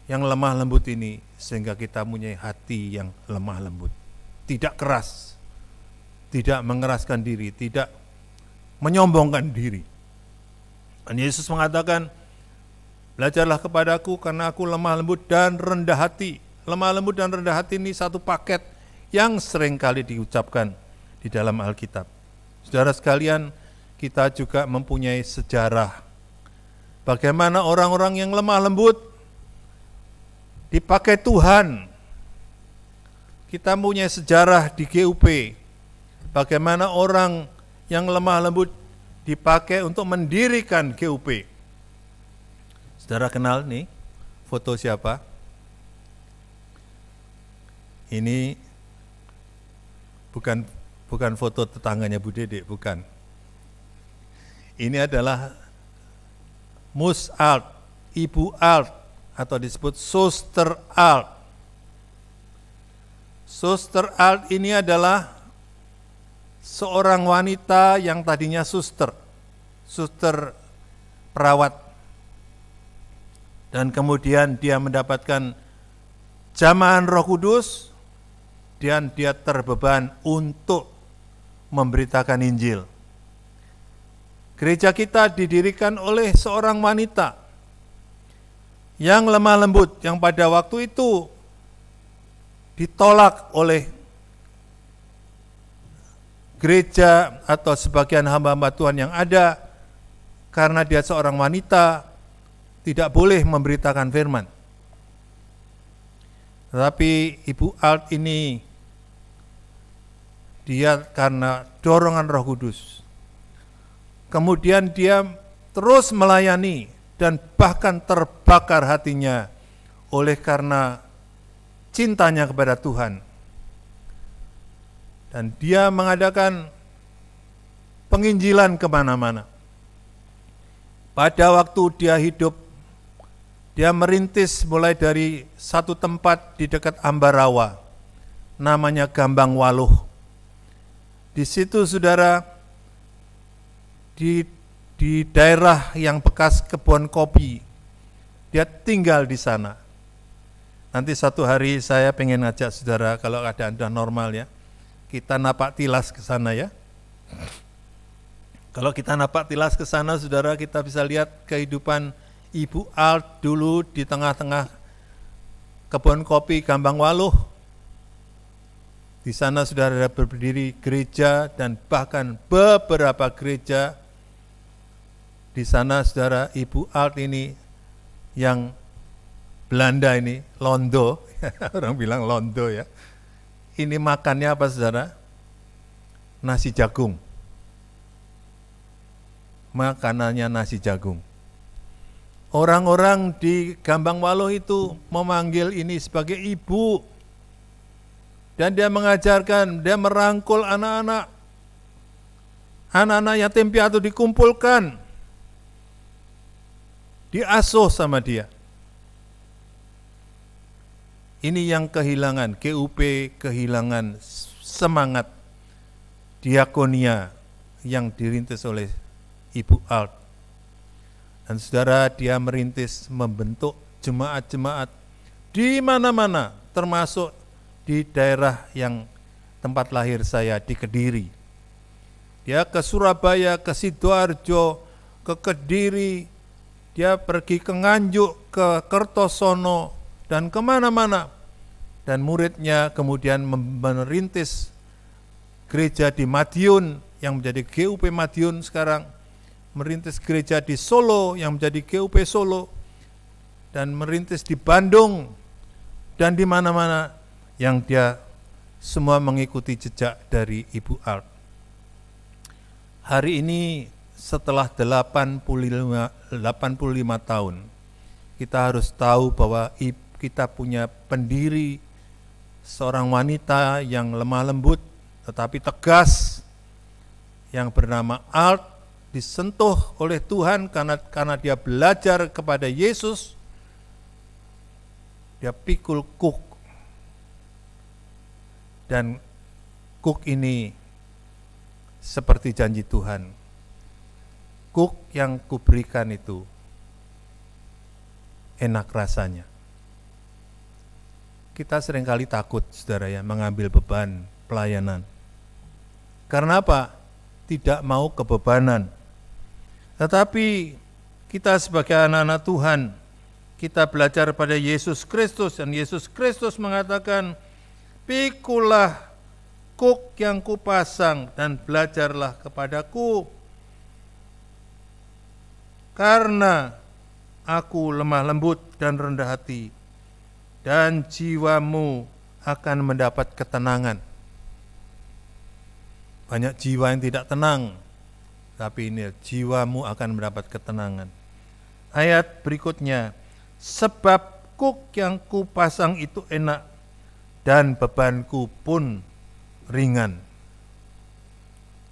[SPEAKER 1] yang lemah lembut ini sehingga kita punya hati yang lemah lembut, tidak keras, tidak mengeraskan diri, tidak menyombongkan diri. Dan Yesus mengatakan, belajarlah kepadaku karena aku lemah lembut dan rendah hati. Lemah lembut dan rendah hati ini satu paket yang sering kali diucapkan di dalam Alkitab. Saudara sekalian, kita juga mempunyai sejarah bagaimana orang-orang yang lemah lembut dipakai Tuhan. Kita punya sejarah di GUP bagaimana orang yang lemah lembut dipakai untuk mendirikan GUP. Saudara kenal nih foto siapa? Ini bukan foto tetangganya Bu Dede, bukan. Ini adalah Mus Alt, Ibu Alt, atau disebut Suster Alt. Suster Alt ini adalah seorang wanita yang tadinya suster perawat. Dan kemudian dia mendapatkan jamahan Roh Kudus, dan dia terbeban untuk memberitakan Injil. Gereja kita didirikan oleh seorang wanita yang lemah lembut, yang pada waktu itu ditolak oleh gereja atau sebagian hamba-hamba Tuhan yang ada, karena dia seorang wanita, tidak boleh memberitakan firman. Tetapi Ibu Alt ini, dia karena dorongan Roh Kudus, kemudian dia terus melayani dan bahkan terbakar hatinya oleh karena cintanya kepada Tuhan. Dan dia mengadakan penginjilan kemana-mana. Pada waktu dia hidup, dia merintis mulai dari satu tempat di dekat Ambarawa, namanya Gambang Waluh. Di situ saudara, di daerah yang bekas kebun kopi, dia tinggal di sana. Nanti satu hari saya pengen ngajak saudara, kalau keadaan sudah normal ya, kita napak tilas ke sana ya. Kalau kita napak tilas ke sana, saudara, kita bisa lihat kehidupan Ibu Alt dulu di tengah-tengah kebun kopi Gambang Waluh. Di sana sudah ada berdiri gereja dan bahkan beberapa gereja. Di sana saudara, Ibu Alt ini yang Belanda ini, londo, orang bilang londo ya. Ini makannya apa saudara? Nasi jagung. Makanannya nasi jagung. Orang-orang di Gambang Waluh itu memanggil ini sebagai ibu. Dan dia mengajarkan, dia merangkul anak-anak. Anak-anak yatim piatu dikumpulkan. Diasuh sama dia. Ini yang kehilangan, GUP kehilangan semangat diakonia yang dirintis oleh Ibu Alt. Dan saudara, dia merintis membentuk jemaat-jemaat di mana-mana, termasuk di daerah yang tempat lahir saya di Kediri. Dia ke Surabaya, ke Sidoarjo, ke Kediri, dia pergi ke Nganjuk, ke Kertosono, dan kemana-mana. Dan muridnya kemudian merintis gereja di Madiun yang menjadi GUP Madiun sekarang, merintis gereja di Solo yang menjadi GUP Solo, dan merintis di Bandung dan di mana-mana yang dia semua mengikuti jejak dari Ibu Alt. Hari ini setelah 85 tahun, kita harus tahu bahwa kita punya pendiri, seorang wanita yang lemah lembut tetapi tegas, yang bernama Alt, disentuh oleh Tuhan karena dia belajar kepada Yesus. Dia pikul kuk, dan kuk ini seperti janji Tuhan. Kuk yang kuberikan itu enak rasanya. Kita seringkali takut, saudara ya, mengambil beban pelayanan. Karena apa? Tidak mau kebebanan. Tetapi kita sebagai anak-anak Tuhan, kita belajar pada Yesus Kristus, dan Yesus Kristus mengatakan, pikulah kuk yang kupasang dan belajarlah kepadaku, karena aku lemah lembut dan rendah hati, dan jiwamu akan mendapat ketenangan. Banyak jiwa yang tidak tenang, tapi ini jiwamu akan mendapat ketenangan. Ayat berikutnya, sebab kuk yang kupasang itu enak, dan bebanku pun ringan.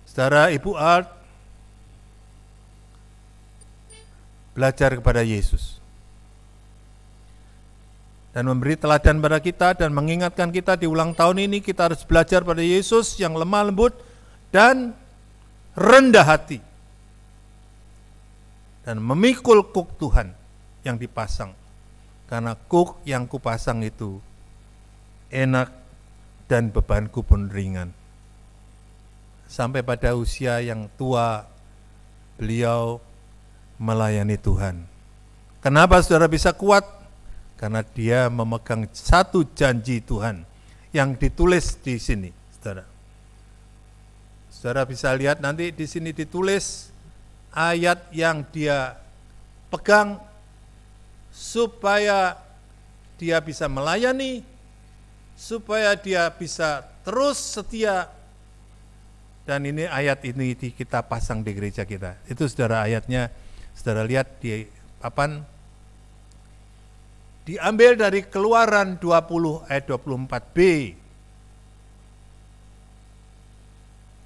[SPEAKER 1] Saudara, Ibu Alt belajar kepada Yesus dan memberi teladan pada kita dan mengingatkan kita di ulang tahun ini kita harus belajar pada Yesus yang lemah lembut dan rendah hati, dan memikul kuk Tuhan yang dipasang, karena kuk yang kupasang itu enak dan bebanku pun ringan. Sampai pada usia yang tua, beliau melayani Tuhan. Kenapa saudara bisa kuat? Karena dia memegang satu janji Tuhan yang ditulis di sini, saudara. Saudara bisa lihat nanti di sini ditulis ayat yang dia pegang supaya dia bisa melayani, supaya dia bisa terus setia. Dan ini ayat ini kita pasang di gereja kita. Itu saudara ayatnya, saudara lihat di papan. Diambil dari Keluaran 20 ayat 24b.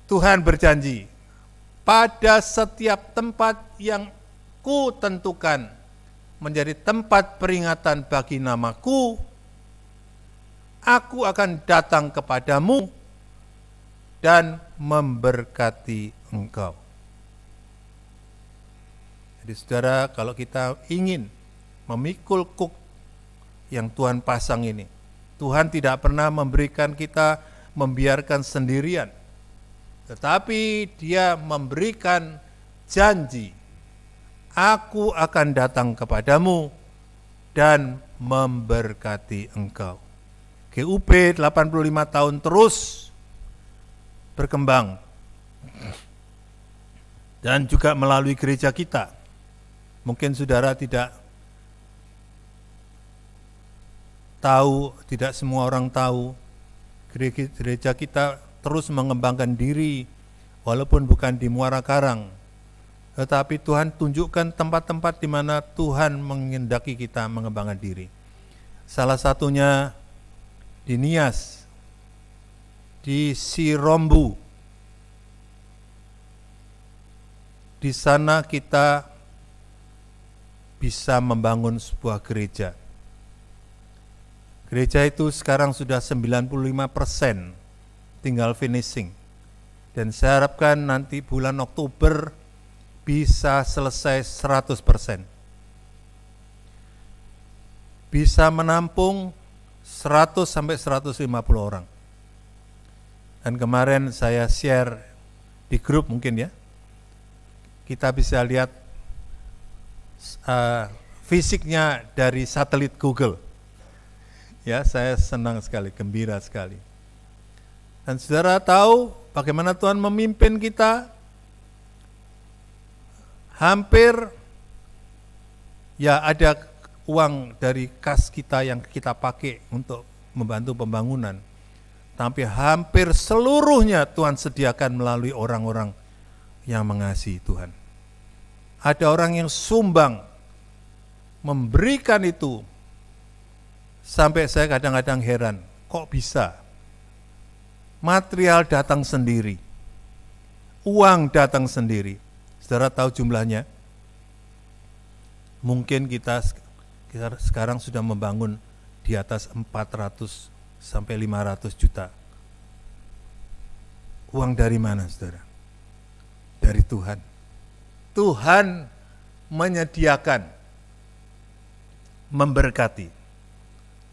[SPEAKER 1] Tuhan berjanji, pada setiap tempat yang ku tentukan menjadi tempat peringatan bagi namaku, aku akan datang kepadamu dan memberkati engkau. Jadi saudara, kalau kita ingin memikul kuk yang Tuhan pasang ini. Tuhan tidak pernah memberikan kita membiarkan sendirian, tetapi Dia memberikan janji, aku akan datang kepadamu dan memberkati engkau. GUP 85 tahun terus berkembang, dan juga melalui gereja kita. Mungkin saudara tidak tahu, tidak semua orang tahu, gereja kita terus mengembangkan diri, walaupun bukan di Muara Karang, tetapi Tuhan tunjukkan tempat-tempat di mana Tuhan mengendaki kita mengembangkan diri. Salah satunya di Nias, di Sirombu. Di sana kita bisa membangun sebuah gereja. Gereja itu sekarang sudah 95%, tinggal finishing. Dan saya harapkan nanti bulan Oktober bisa selesai 100%. Bisa menampung 100 sampai 150 orang. Dan kemarin saya share di grup mungkin ya, kita bisa lihat fisiknya dari satelit Google. Ya, saya senang sekali, gembira sekali. Dan saudara tahu bagaimana Tuhan memimpin kita? Hampir ya ada uang dari kas kita yang kita pakai untuk membantu pembangunan. Tapi hampir seluruhnya Tuhan sediakan melalui orang-orang yang mengasihi Tuhan. Ada orang yang sumbang, memberikan itu, sampai saya kadang-kadang heran, kok bisa? Material datang sendiri, uang datang sendiri. Saudara tahu jumlahnya? Mungkin kita sekarang sudah membangun di atas 400 sampai 500 juta. Uang dari mana, saudara? Dari Tuhan. Tuhan menyediakan, memberkati.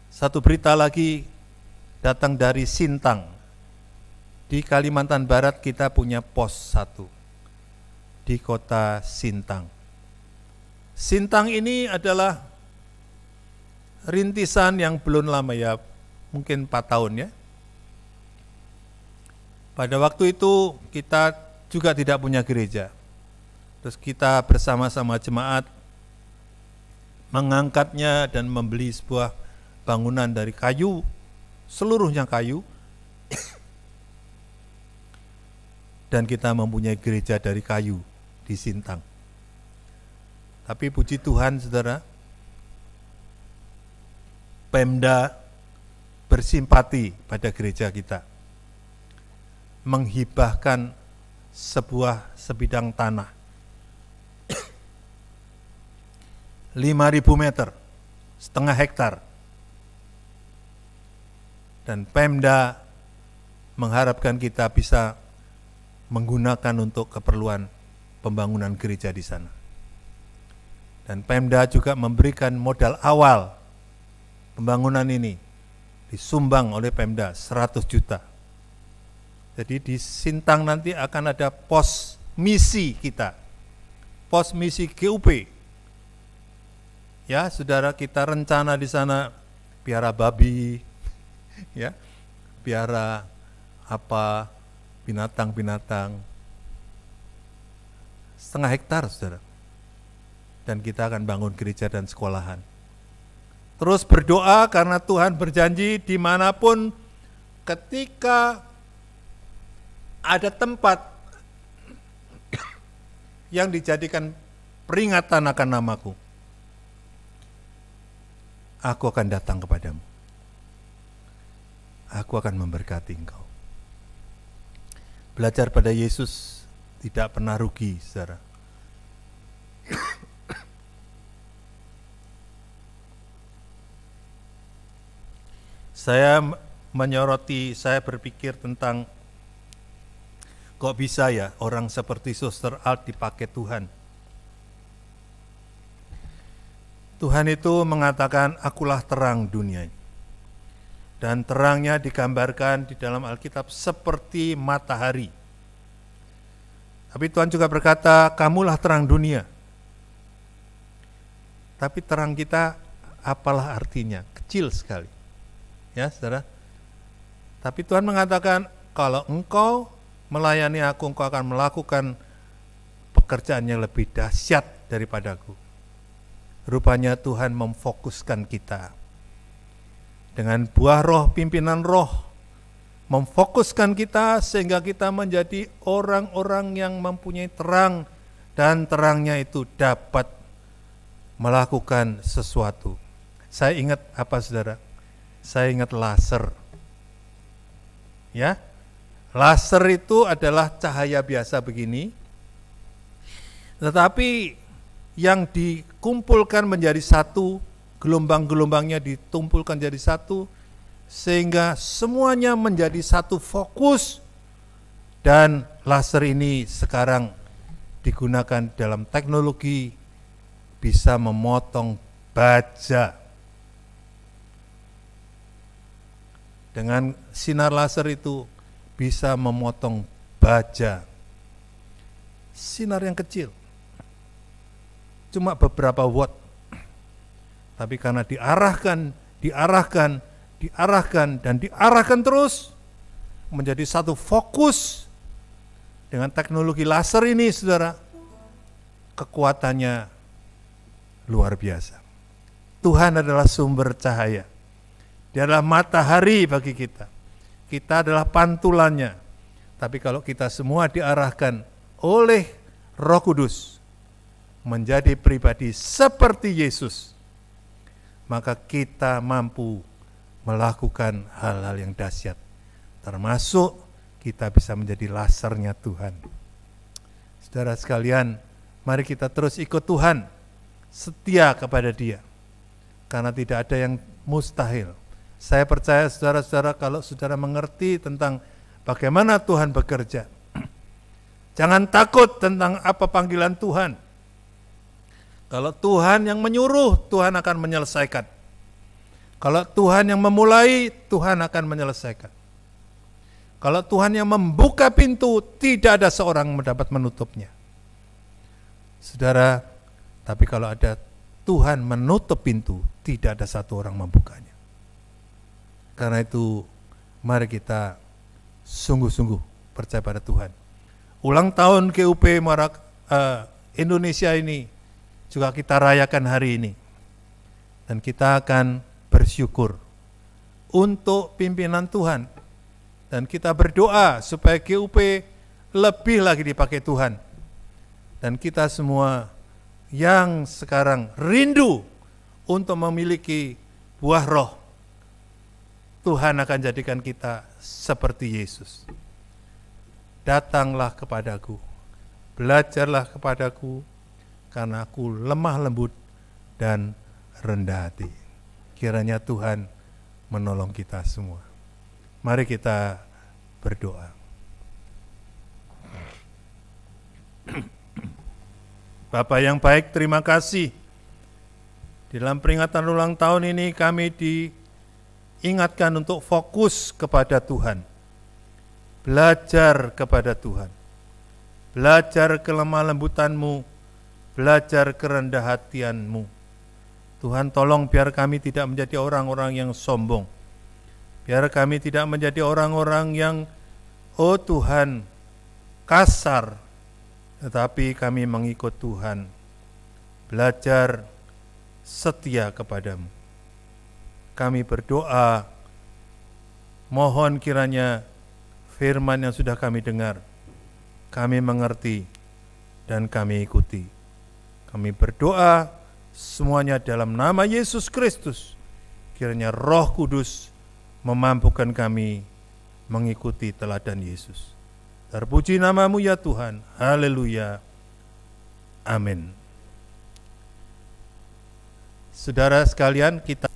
[SPEAKER 1] Satu berita lagi datang dari Sintang. Di Kalimantan Barat kita punya pos 1 di kota Sintang. Sintang ini adalah rintisan yang belum lama ya, mungkin 4 tahun ya. Pada waktu itu kita juga tidak punya gereja. Terus kita bersama-sama jemaat mengangkatnya dan membeli sebuah bangunan dari kayu, seluruhnya kayu. Dan kita mempunyai gereja dari kayu di Sintang. Tapi puji Tuhan, saudara, Pemda bersimpati pada gereja kita, menghibahkan sebuah sebidang tanah 5.000 meter, setengah hektar. Dan Pemda mengharapkan kita bisa menggunakan untuk keperluan pembangunan gereja di sana. Dan Pemda juga memberikan modal awal pembangunan ini, disumbang oleh Pemda 100 juta. Jadi di Sintang nanti akan ada pos misi kita, pos misi GUP. Ya, saudara, kita rencana di sana piara babi, ya, piara apa, binatang-binatang, setengah hektar, saudara. Dan kita akan bangun gereja dan sekolahan. Terus berdoa karena Tuhan berjanji dimanapun ketika ada tempat yang dijadikan peringatan akan namaku, aku akan datang kepadamu. Aku akan memberkati engkau. Belajar pada Yesus tidak pernah rugi, saudara. Saya menyoroti, saya berpikir tentang kok bisa ya orang seperti Suster Alt dipakai Tuhan. Tuhan itu mengatakan, akulah terang dunia. Dan terangnya digambarkan di dalam Alkitab seperti matahari. Tapi Tuhan juga berkata, kamulah terang dunia. Tapi terang kita apalah artinya? Kecil sekali. Ya, saudara. Tapi Tuhan mengatakan, kalau engkau melayani aku, engkau akan melakukan pekerjaan yang lebih dahsyat daripadaku. Rupanya Tuhan memfokuskan kita dengan buah roh, pimpinan roh, memfokuskan kita sehingga kita menjadi orang-orang yang mempunyai terang, dan terangnya itu dapat melakukan sesuatu. Saya ingat apa, saudara? Saya ingat laser. Ya, laser itu adalah cahaya biasa begini, tetapi yang dikumpulkan menjadi satu, gelombang-gelombangnya ditumpulkan jadi satu, sehingga semuanya menjadi satu fokus. Dan laser ini sekarang digunakan dalam teknologi, bisa memotong baja. Dengan sinar laser itu bisa memotong baja. Sinar yang kecil, cuma beberapa watt, tapi karena diarahkan dan diarahkan terus menjadi satu fokus dengan teknologi laser ini, saudara, kekuatannya luar biasa. Tuhan adalah sumber cahaya. Dia adalah matahari bagi kita. Kita adalah pantulannya. Tapi kalau kita semua diarahkan oleh Roh Kudus menjadi pribadi seperti Yesus, maka kita mampu melakukan hal-hal yang dahsyat. Termasuk kita bisa menjadi lasernya Tuhan. Saudara sekalian, mari kita terus ikut Tuhan, setia kepada Dia, karena tidak ada yang mustahil. Saya percaya saudara-saudara, kalau saudara mengerti tentang bagaimana Tuhan bekerja, jangan takut tentang apa panggilan Tuhan. Kalau Tuhan yang menyuruh, Tuhan akan menyelesaikan. Kalau Tuhan yang memulai, Tuhan akan menyelesaikan. Kalau Tuhan yang membuka pintu, tidak ada seorang yang dapat menutupnya. Saudara, tapi kalau ada Tuhan menutup pintu, tidak ada satu orang membukanya. Karena itu, mari kita sungguh-sungguh percaya pada Tuhan. Ulang tahun GUP Indonesia ini juga kita rayakan hari ini. Dan kita akan bersyukur untuk pimpinan Tuhan. Dan kita berdoa supaya GUP lebih lagi dipakai Tuhan. Dan kita semua yang sekarang rindu untuk memiliki buah roh, Tuhan akan jadikan kita seperti Yesus. Datanglah kepadaku, belajarlah kepadaku, karena aku lemah lembut dan rendah hati. Kiranya Tuhan menolong kita semua. Mari kita berdoa. Bapa yang baik, terima kasih. Dalam peringatan ulang tahun ini kami diingatkan untuk fokus kepada Tuhan. Belajar kepada Tuhan. Belajar kelemah lembutan-Mu, belajar kerendah hatian-Mu. Tuhan, tolong biar kami tidak menjadi orang-orang yang sombong. Biar kami tidak menjadi orang-orang yang, oh Tuhan, kasar, tetapi kami mengikut Tuhan. Belajar setia kepadamu. Kami berdoa, mohon kiranya firman yang sudah kami dengar, kami mengerti dan kami ikuti. Kami berdoa semuanya dalam nama Yesus Kristus. Kiranya Roh Kudus memampukan kami mengikuti teladan Yesus. Terpuji nama-Mu ya Tuhan. Haleluya. Amin. Saudara sekalian, kita